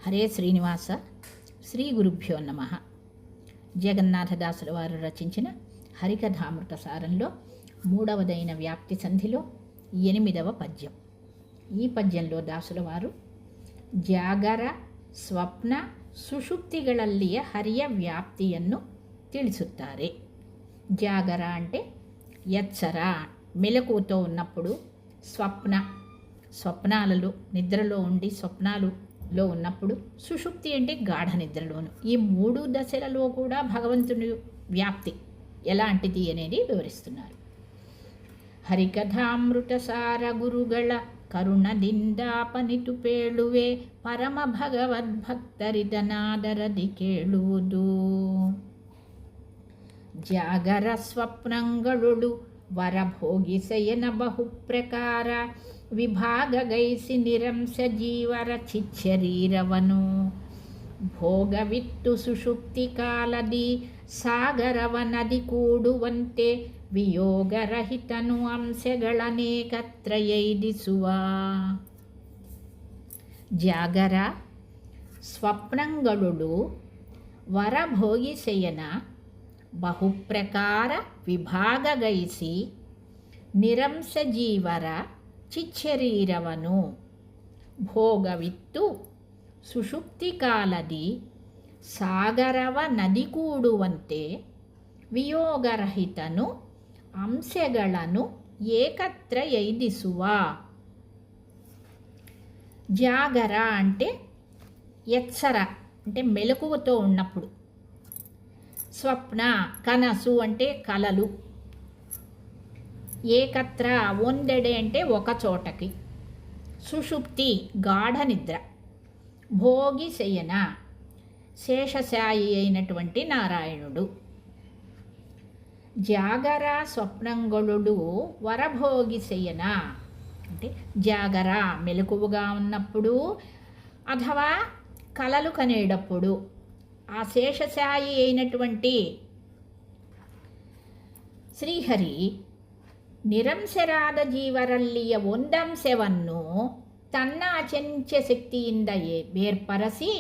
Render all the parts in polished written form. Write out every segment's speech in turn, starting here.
హరే శ్రీనివాస శ్రీ గురుభ్యో నమః. జగన్నాథదాసుల వారు రచించిన హరికథామృత సారంలో 3వదైన వ్యాప్తి సంధిలో 8వ పద్యం. ఈ పద్యంలో దాసుల వారు ಜಾಗರ ಸ್ವಪ್ನ ಸುಷುಪ್ತಿಗಳಲ್ಲಿಯ ಹರಿಯ ವ್ಯಾಪ್ತಿಯನ್ನು ತಿಳಿಸುತ್ತಾರೆ. ಜಾಗರ అంటే ఎచ్చర, మెలకువతో ఉన్నప్పుడు, స్వప్నాలలో నిద్రలో ఉండి స్వప్నాలులో ఉన్నప్పుడు, సుషుప్తి అంటే గాఢ నిద్రలోను. ఈ 3 దశలలో కూడా భగవంతుని వ్యాప్తి ఎలాంటిది అనేది వివరిస్తున్నారు. ಹರಿಕಥಾಮೃತ ಸಾರ ಗುರುಗಳ ಕರುಣದಿಂದಾಪನಿತು ಪೇಳುವೆ ಪರಮ ಭಗವದ್ಭಕ್ತರಿದನಾದರದಿ ಕೇಳುವುದು. ಜಾಗರ ಸ್ವಪ್ನಂಗಳೊಳು ವರಭೋಗಿಸಯನ ಬಹುಪ್ರಕಾರ ವಿಭಾಗಗೈಸಿ ನಿರಂಶ ಜೀವರ ಚಿಚ್ಚರೀರವನು. ಭೋಗವಿತ್ತು ಸುಷುಪ್ತಿ ಕಾಲದಿ ಸಾಗರವ ನದಿ ಕೂಡುವಂತೆ ವಿಯೋಗರಹಿತನು ಅಂಶಗಳನೇಕತ್ರ ಎಯ್ದಿಸುವ. ಜಾಗರ ಸ್ವಪ್ನಂಗಳೊಳು ವರಭೋಗಿಸೆಯನ ಬಹುಪ್ರಕಾರ ವಿಭಾಗಗೈಸಿ ನಿರಂಶ ಜೀವರ ಚಿಚ್ಚರೀರವನು. ಭೋಗವಿತ್ತು ಸುಷುಪ್ತಿ ಕಾಲದಿ ಸಾಗರವ ನದಿ ಕೂಡುವಂತೆ ವಿಯೋಗರಹಿತನು అంశಗಳನ್ನು ఏకత్ర ఎయిదిసువ. జాగర అంటే ఎచ్చర అంటే మెలకువతో ఉన్నప్పుడు, స్వప్న కనసు అంటే కలలు, ఏకత్ర ఒందెడే అంటే ఒక చోటకి, సుషుప్తి గాఢ నిద్ర, భోగి శయన శేషశాయి అయినటువంటి నారాయణుడు. జాగర స్వప్నంగళుడు వరభోగి శయన అంటే జాగర మెలకువగా ఉన్నప్పుడు అథవా కలలు కనేటప్పుడు ఆ శేషశాయి అయినటువంటి ಶ್ರೀಹರಿ ನಿರಂಶರಾದ ಜೀವರಲ್ಲಿಯ ಒಂದಂಶವನ್ನು ತನ್ನ ಅಚಂಚ ಶಕ್ತಿಯಿಂದ ಬೇರ್ಪರಸಿ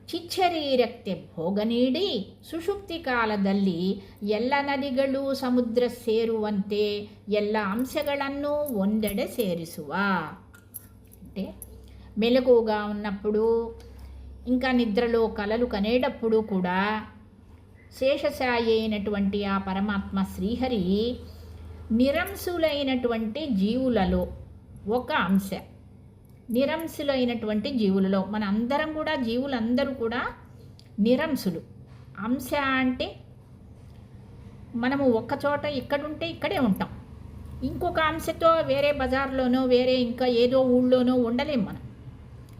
ಚಿಚ್ಚರೀರಕ್ಕೆ ಭೋಗ ನೀಡಿ ಸುಷುಪ್ತಿ ಕಾಲದಲ್ಲಿ ಎಲ್ಲ ನದಿಗಳು ಸಮುದ್ರ ಸೇರುವಂತೆ ಎಲ್ಲ ಅಂಶಗಳನ್ನು ಒಂದೆಡೆ ಸೇರಿಸುವ. అంటే మెలకువగా ఉన్నప్పుడు ఇంకా నిద్రలో కలలు కనేటప్పుడు కూడా శేషశాయి అయినటువంటి ఆ పరమాత్మ శ్రీహరి నిరంశులైనటువంటి జీవులలో ఒక అంశ. నిరంశులైనటువంటి జీవులలో మన అందరం కూడా, జీవులందరూ కూడా నిరంశులు. అంశ అంటే మనము ఒక్కచోట ఇక్కడుంటే ఇక్కడే ఉంటాం, ఇంకొక అంశతో వేరే బజార్లోనో వేరే ఇంకా ఏదో ఊళ్ళోనో ఉండలేం. మనం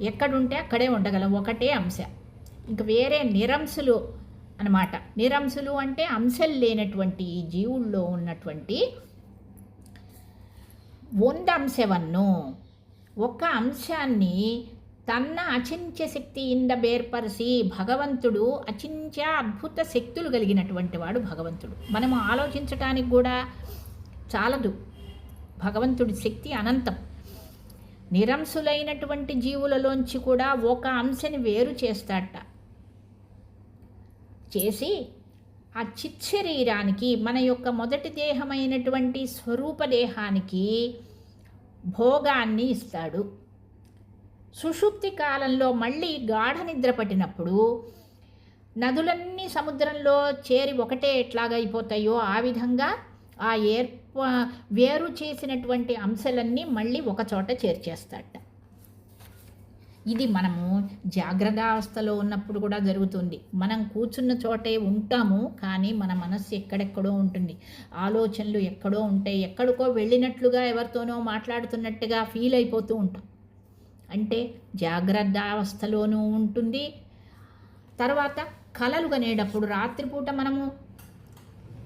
ఎక్కడుంటే అక్కడే ఉండగలం, ఒకటే అంశ. ఇంకా వేరే నిరంశులు అన్నమాట. నిరంశులు అంటే అంశలు లేనటువంటి ఈ జీవుల్లో ఉన్నటువంటి ಒಂದಂಶವನ್ನು, ఒక అంశాన్ని తన అచింత్య శక్తిಯಿಂದ ಬೇರ್ಪರಿಸಿ, భగవంతుడు అచింత్య అద్భుత శక్తులు కలిగినటువంటి వాడు భగవంతుడు. మనము ఆలోచించటానికి కూడా చాలదు, భగవంతుడి శక్తి అనంతం. నిరంశులైనటువంటి జీవులలోంచి కూడా ఒక అంశని వేరు చేస్తాడట. చేసి ఆ చిచ్చరీరానికి, మన యొక్క మొదటి దేహమైనటువంటి స్వరూప దేహానికి భోగాన్ని ఇస్తాడు. సుషుప్తి కాలంలో మళ్ళీ గాఢ నిద్ర పట్టినప్పుడు నదులన్నీ సముద్రంలో చేరి ఒకటే ఎట్లాగా అయిపోతాయో ఆ విధంగా ఆ వేరు చేసినటువంటి అంశాలన్నీ మళ్ళీ ఒక చోట చేర్చేస్తాడట. ఇది మనము జాగ్రత్తావస్థలో ఉన్నప్పుడు కూడా జరుగుతుంది. మనం కూర్చున్న చోటే ఉంటాము, కానీ మన మనస్సు ఎక్కడెక్కడో ఉంటుంది, ఆలోచనలు ఎక్కడో ఉంటాయి, ఎక్కడికో వెళ్ళినట్లుగా ఎవరితోనో మాట్లాడుతున్నట్టుగా ఫీల్ అయిపోతూ ఉంటాం. అంటే జాగ్రత్తావస్థలోనూ ఉంటుంది. తర్వాత కలలు కనేటప్పుడు రాత్రిపూట మనము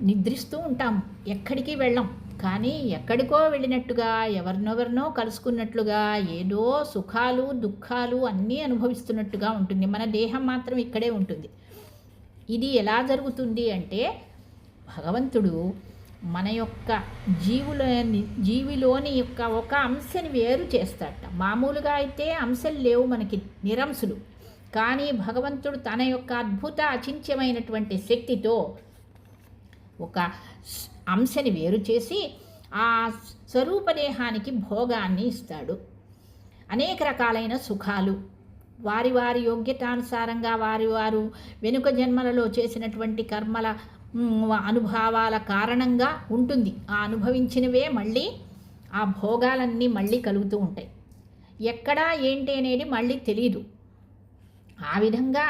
నిద్రిస్తూ ఉంటాము, ఎక్కడికి వెళ్ళం, కానీ ఎక్కడికో వెళ్ళినట్టుగా, ఎవరినెవరినో కలుసుకున్నట్లుగా, ఏదో సుఖాలు దుఃఖాలు అన్నీ అనుభవిస్తున్నట్టుగా ఉంటుంది. మన దేహం మాత్రం ఇక్కడే ఉంటుంది. ఇది ఎలా జరుగుతుంది అంటే భగవంతుడు మన యొక్క జీవిలోని యొక్క ఒక అంశని వేరు చేస్తాడట. మామూలుగా అయితే అంశాలు లేవు మనకి, నిరంశులు. కానీ భగవంతుడు తన యొక్క అద్భుత అచింత్యమైనటువంటి శక్తితో ఒక అంశని వేరు చేసి ఆ స్వరూపదేహానికి భోగాన్ని ఇస్తాడు. అనేక రకాలైన సుఖాలు వారి వారి యోగ్యతానుసారంగా వారు వెనుక జన్మలలో చేసినటువంటి కర్మల అనుభవాల కారణంగా ఉంటుంది. ఆ అనుభవించినవే మళ్ళీ ఆ భోగాలన్నీ మళ్ళీ కలుగుతూ ఉంటాయి. ఎక్కడా ఏంటి అనేది మళ్ళీ తెలియదు. ఆ విధంగా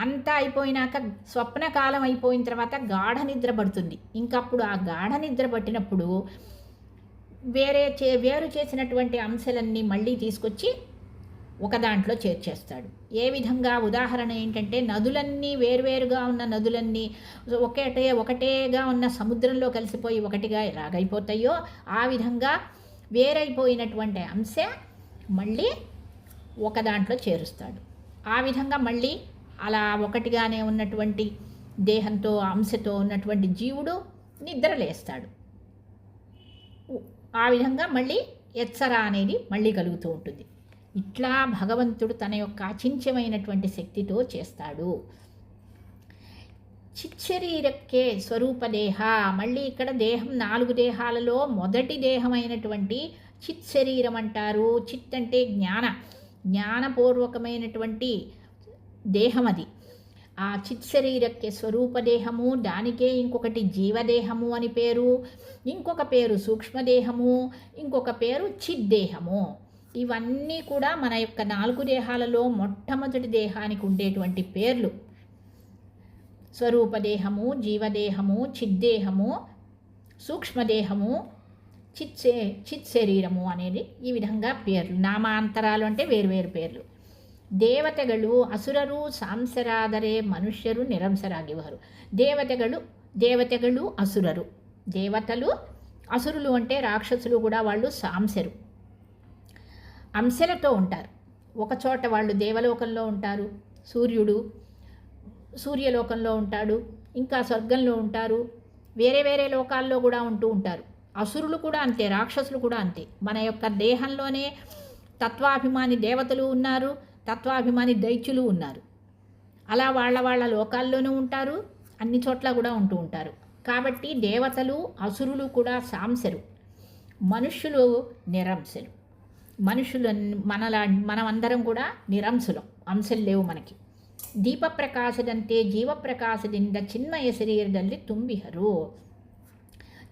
అంతా అయిపోయినాక స్వప్నకాలం అయిపోయిన తర్వాత గాఢ నిద్ర పడుతుంది. ఇంకప్పుడు ఆ గాఢ నిద్ర పట్టినప్పుడు వేరు చేసినటువంటి అంశాలన్నీ మళ్ళీ తీసుకొచ్చి ఒక దాంట్లో చేర్చేస్తాడు. ఏ విధంగా? ఉదాహరణ ఏంటంటే, నదులన్నీ వేరువేరుగా ఉన్న నదులన్నీ ఒకటేగా ఉన్న సముద్రంలో కలిసిపోయి ఒకటిగా ఎలాగైపోతాయో ఆ విధంగా వేరైపోయినటువంటి అంశ మళ్ళీ ఒక దాంట్లో చేరుస్తాడు. ఆ విధంగా మళ్ళీ అలా ఒకటిగానే ఉన్నటువంటి దేహంతో అంశతో ఉన్నటువంటి జీవుడు నిద్రలేస్తాడు. ఆ విధంగా మళ్ళీ ఎచ్చరా అనేది మళ్ళీ కలుగుతూ ఉంటుంది. ఇట్లా భగవంతుడు తన యొక్క అచింత్యమైనటువంటి శక్తితో చేస్తాడు. చిచ్చరీరక్కే స్వరూపదేహ. మళ్ళీ ఇక్కడ దేహం 4 దేహాలలో మొదటి దేహమైనటువంటి చిత్ శరీరం అంటారు. చిత్ అంటే జ్ఞానపూర్వకమైనటువంటి దేహం అది. ఆ చిత్ శరీరక్కే స్వరూపదేహము, దానికే ఇంకొకటి జీవదేహము అని పేరు, ఇంకొక పేరు సూక్ష్మదేహము, ఇంకొక పేరు చిద్దేహము. ఇవన్నీ కూడా మన యొక్క 4 దేహాలలో మొట్టమొదటి దేహానికి ఉండేటువంటి పేర్లు. స్వరూపదేహము, జీవదేహము, చిద్దేహము, సూక్ష్మదేహము, చిత్ శరీరము అనేది ఈ విధంగా పేర్లు. నామాంతరాలు అంటే వేరువేరు పేర్లు. ದೇವತೆಗಳು ಅಸುರರು ಸಾಂಸರಾದರೆ ಮನುಷ್ಯರು ನಿರಂಸರಾಗಿವರು. దేవతలు అసురరు. దేవతలు అసురులు అంటే రాక్షసులు కూడా వాళ్ళు సాంసరు, అంశలతో ఉంటారు. ఒకచోట వాళ్ళు దేవలోకంలో ఉంటారు, సూర్యలోకంలో ఉంటాడు, ఇంకా స్వర్గంలో ఉంటారు, వేరే వేరే లోకాల్లో కూడా ఉంటూ ఉంటారు. అసురులు కూడా అంతే, రాక్షసులు కూడా అంతే. మన యొక్క దేహంలోనే తత్వాభిమాని దేవతలు ఉన్నారు, తత్వాభిమాని దైత్యులు ఉన్నారు. అలా వాళ్ళ లోకాల్లోనూ ఉంటారు, అన్ని చోట్ల కూడా ఉంటూ ఉంటారు. కాబట్టి దేవతలు అసురులు కూడా సాంసరు, మనుష్యులు నిరంశలు. మనుషులు మనమందరం కూడా నిరంశులం, అంశలు లేవు మనకి. ದೀಪಪ್ರಕಾಶದಂತೆ ಜೀವಪ್ರಕಾಶದಿಂದ ಚಿನ್ಮಯ ಶರೀರದಲ್ಲಿ ತುಂಬಿಹರು.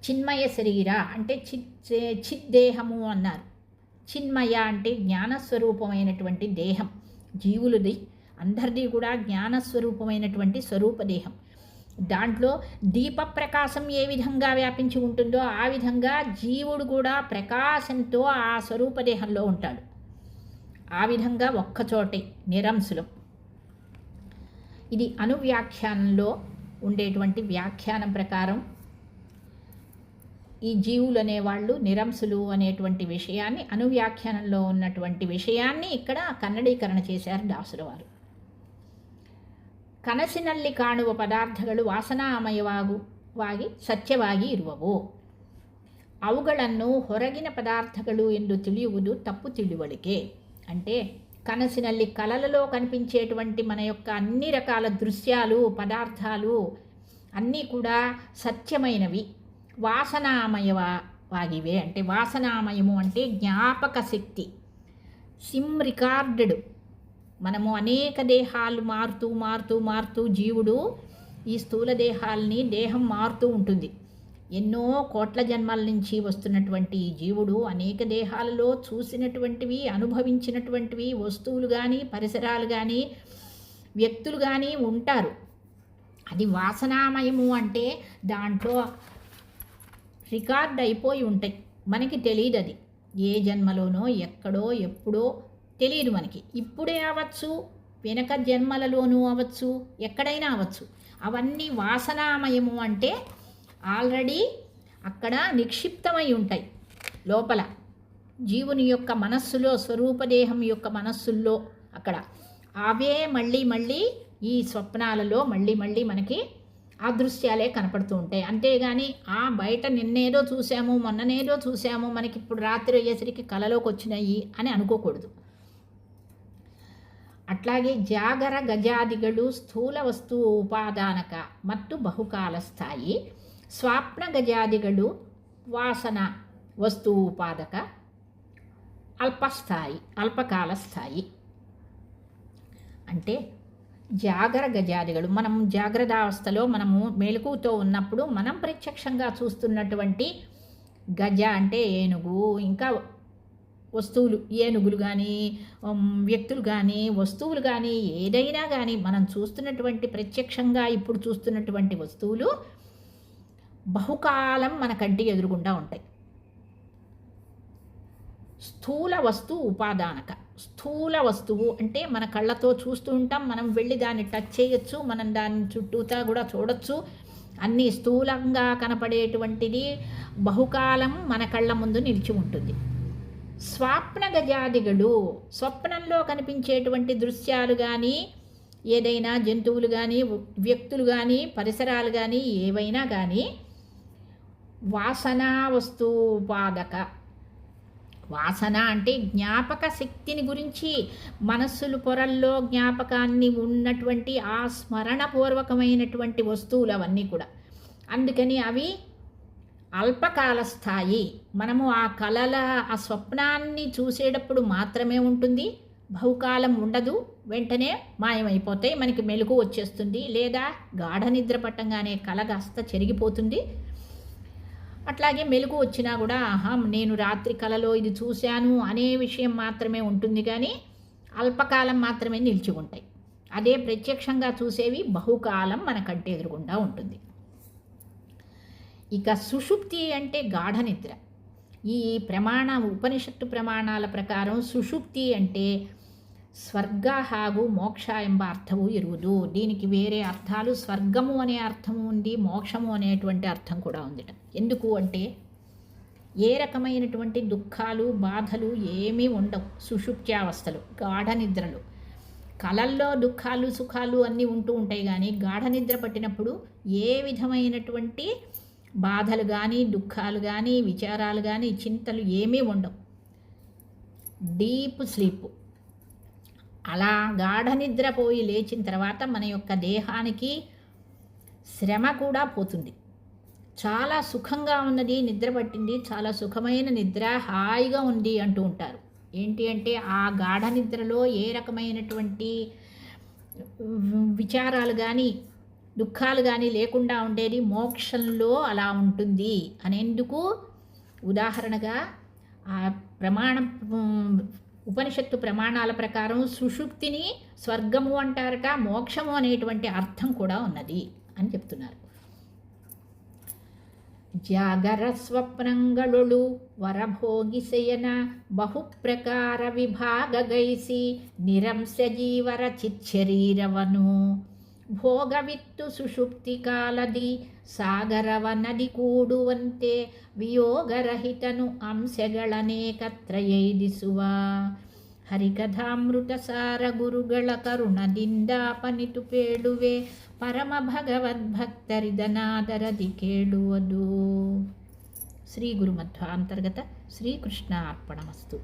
చిన్మయ శరీర అంటే చిద్దేహము అన్నారు. చిన్మయ అంటే జ్ఞానస్వరూపమైనటువంటి దేహం జీవులది, అందరిది కూడా జ్ఞానస్వరూపమైనటువంటి స్వరూపదేహం. దాంట్లో దీప ప్రకాశం ఏ విధంగా వ్యాపించి ఉంటుందో ఆ విధంగా జీవుడు కూడా ప్రకాశంతో ఆ స్వరూపదేహంలో ఉంటాడు. ఆ విధంగా ఒక్కచోటే నిరంశులం. ఇది అనువ్యాఖ్యానంలో ఉండేటువంటి వ్యాఖ్యానం ప్రకారం ఈ జీవులు అనేవాళ్ళు నిరంశులు అనేటువంటి విషయాన్ని, అనువ్యాఖ్యానంలో ఉన్నటువంటి విషయాన్ని ఇక్కడ కన్నడీకరణ చేశారు దాసుల వారు. ಕನಸಿನಲ್ಲಿ ಕಾಣುವ ಪದಾರ್ಥಗಳು ವಾಸನಾಮಯವಾಗಿ ಸತ್ಯವಾಗಿ ಇರುವವು. ಅವುಗಳನ್ನು ಹೊರಗಿನ ಪದಾರ್ಥಗಳು ಎಂದು ತಿಳಿಯುವುದು ತಪ್ಪು ತಿಳುವಳಿಕೆ. అంటే కనసినల్లి కలలలో కనిపించేటువంటి మన యొక్క అన్ని రకాల దృశ్యాలు, పదార్థాలు అన్నీ కూడా సత్యమైనవి, వాసనామయవాగివే. అంటే వాసనామయము అంటే జ్ఞాపక శక్తి, సిమ్ రికార్డెడ్. మనము అనేక దేహాలు మారుతూ జీవుడు ఈ స్థూల దేహం మారుతూ ఉంటుంది. ఎన్నో కోట్ల జన్మల నుంచి వస్తున్నటువంటి ఈ జీవుడు అనేక దేహాలలో చూసినటువంటివి, అనుభవించినటువంటివి వస్తువులు కానీ, పరిసరాలు కానీ, వ్యక్తులు కానీ ఉంటారు. అది వాసనామయము అంటే దాంట్లో రికార్డ్ అయిపోయి ఉంటాయి. మనకి తెలియదు అది ఏ జన్మలోనో, ఎక్కడో, ఎప్పుడో తెలియదు మనకి. ఇప్పుడే అవ్వచ్చు, వెనక జన్మలలోనూ అవ్వచ్చు, ఎక్కడైనా అవ్వచ్చు. అవన్నీ వాసనామయము అంటే ఆల్రెడీ అక్కడ నిక్షిప్తమై ఉంటాయి లోపల జీవుని యొక్క మనస్సులో, స్వరూపదేహం యొక్క మనస్సుల్లో. అక్కడ అవే మళ్ళీ ఈ స్వప్నాలలో మళ్ళీ మనకి ఆ దృశ్యాలే కనపడుతూ ఉంటాయి. అంతేగాని బయట నిన్నేదో చూసాము, మొన్ననేదో చూసాము, మనకి ఇప్పుడు రాత్రి అయ్యేసరికి కలలోకి వచ్చినాయి అని అనుకోకూడదు. ಅట్లాಗೆ ಜಾಗರ ಗಜಾದಿಗಳು ಸ್ಥೂಲ ವಸ್ತು ಉಪಾದಾನಕ ಮತ್ತು ಬಹುಕಾಲ ಸ್ಥಾಯಿ. ಸ್ವಾಪ್ನ ಗಜಾದಿಗಳು ವಾಸನ ವಸ್ತು ಉಪಾದಕ, అల్పస్థాయి, అల్పకాల స్థాయి. అంటే జాగర గజాదిಗಳು, మనం జాగ్రత్తావస్థలో మనము మెలకువతో ఉన్నప్పుడు మనం ప్రత్యక్షంగా చూస్తున్నటువంటి గజ అంటే ఏనుగు, ఇంకా వస్తువులు, ఏనుగులు కానీ వ్యక్తులు కానీ వస్తువులు కానీ ఏదైనా కానీ మనం చూస్తున్నటువంటి ప్రత్యక్షంగా ఇప్పుడు చూస్తున్నటువంటి వస్తువులు బహుకాలం మన కంటికి ఎదురుగుండా ఉంటాయి. స్థూల వస్తువు ఉపాదానక, స్థూల వస్తువు అంటే మన కళ్ళతో చూస్తూ ఉంటాం, మనం వెళ్ళి దాన్ని టచ్ చేయొచ్చు, మనం దాని చుట్టూతా కూడా చూడొచ్చు, అన్నీ స్థూలంగా కనపడేటువంటిది బహుకాలం మన కళ్ళ ముందు నిలిచి ఉంటుంది. స్వాప్న గజాదిಗಳು, స్వప్నంలో కనిపించేటువంటి దృశ్యాలు కానీ ఏదైనా జంతువులు కానీ వ్యక్తులు కానీ పరిసరాలు కానీ ఏవైనా కానీ వాసనా వస్తుపాదక. వాసన అంటే జ్ఞాపక శక్తిని గురించి, మనస్సులు పొరల్లో జ్ఞాపకాన్ని ఉన్నటువంటి ఆ స్మరణపూర్వకమైనటువంటి వస్తువులు అవన్నీ కూడా. అందుకని అవి అల్పకాల స్థాయి. మనము ఆ కలల ఆ స్వప్నాన్ని చూసేటప్పుడు మాత్రమే ఉంటుంది, బహుకాలం ఉండదు, వెంటనే మాయమైపోతాయి, మనకి మెలకు వచ్చేస్తుంది, లేదా గాఢ నిద్ర పట్టంగానే కల కాస్త చెరిగిపోతుంది. అట్లాగే మెలకు వచ్చినా కూడా నేను రాత్రి కలలో ఇది చూశాను అనే విషయం మాత్రమే ఉంటుంది, కానీ అల్పకాలం మాత్రమే నిలిచి ఉంటాయి. అదే ప్రత్యక్షంగా చూసేవి బహుకాలం మన కంటి ఎదురుగుండా ఉంటుంది. ఇక సుషుప్తి అంటే గాఢ నిద్ర. ఈ ఉపనిషత్తు ప్రమాణాల ప్రకారం సుషుప్తి అంటే ಸ್ವರ್ಗ ಹಾಗೂ ಮೋಕ್ಷ ಎಂಬ ಅರ್ಥವು ಇರುವುದು. దీనికి వేరే అర్థాలు, స్వర్గము అనే అర్థము ఉంది, మోక్షము అనేటువంటి అర్థం కూడా ఉంది. ఎందుకు అంటే ఏ రకమైనటువంటి దుఃఖాలు బాధలు ఏమీ ఉండవు సుషుప్త్యావస్థలో, గాఢ నిద్రలో. కలల్లో దుఃఖాలు సుఖాలు అన్నీ ఉంటూ ఉంటాయి, కానీ గాఢ నిద్ర పట్టినప్పుడు ఏ విధమైనటువంటి బాధలు కానీ దుఃఖాలు కానీ విచారాలు కానీ చింతలు ఏమీ ఉండవు, డీప్ స్లీప్. అలా గాఢ నిద్రపోయి లేచిన తర్వాత మన యొక్క దేహానికి శ్రమ కూడా పోతుంది. చాలా సుఖంగా ఉన్నది, నిద్ర పట్టింది, చాలా సుఖమైన నిద్ర, హాయిగా ఉంది అంటూ ఉంటారు. ఏంటి అంటే ఆ గాఢ నిద్రలో ఏ రకమైనటువంటి విచారాలు కానీ దుఃఖాలు కానీ లేకుండా ఉండేది మోక్షంలో అలా ఉంటుంది అనేందుకు ఉదాహరణగా ఆ ఉపనిషత్తు ప్రమాణాల ప్రకారం సుషుప్తిని స్వర్గము అంటారట, మోక్షము అనేటువంటి అర్థం కూడా ఉన్నది అని చెప్తున్నారు. ಜಾಗರ ಸ್ವಪ್ನಂಗಳೊಳು ವರಭೋಗಿಸೆಯನ ಬಹುಪ್ರಕಾರ ವಿಭಾಗಗೈಸಿ ನಿರಂಶ ಜೀವರ ಚಿಚ್ಚರೀರವನು ಭೋಗವಿತ್ತು ಸುಷುಪ್ತಿ ಕಾಲದಿ ಸಾಗರವ ನದಿ ಕೂಡುವಂತೆ ವಿಯೋಗರಹಿತನು ಅಂಶಗಳನೇಕತ್ರ ಎಯ್ದಿಸುವ ಹರಿಕಥಾಮೃತ ಸಾರ ಗುರುಗಳ ಕರುಣದಿಂದಾಪನಿತು ಪೇಳುವೆ ಪರಮ ಭಗವದ್ಭಕ್ತರಿದನಾದರದಿ ಕೇಳುವುದು. ಶ್ರೀ ಗುರುಮಧ್ವ ಅಂತರ್ಗತ ಶ್ರೀಕೃಷ್ಣ ಅರ್ಪಣಮಸ್ತು.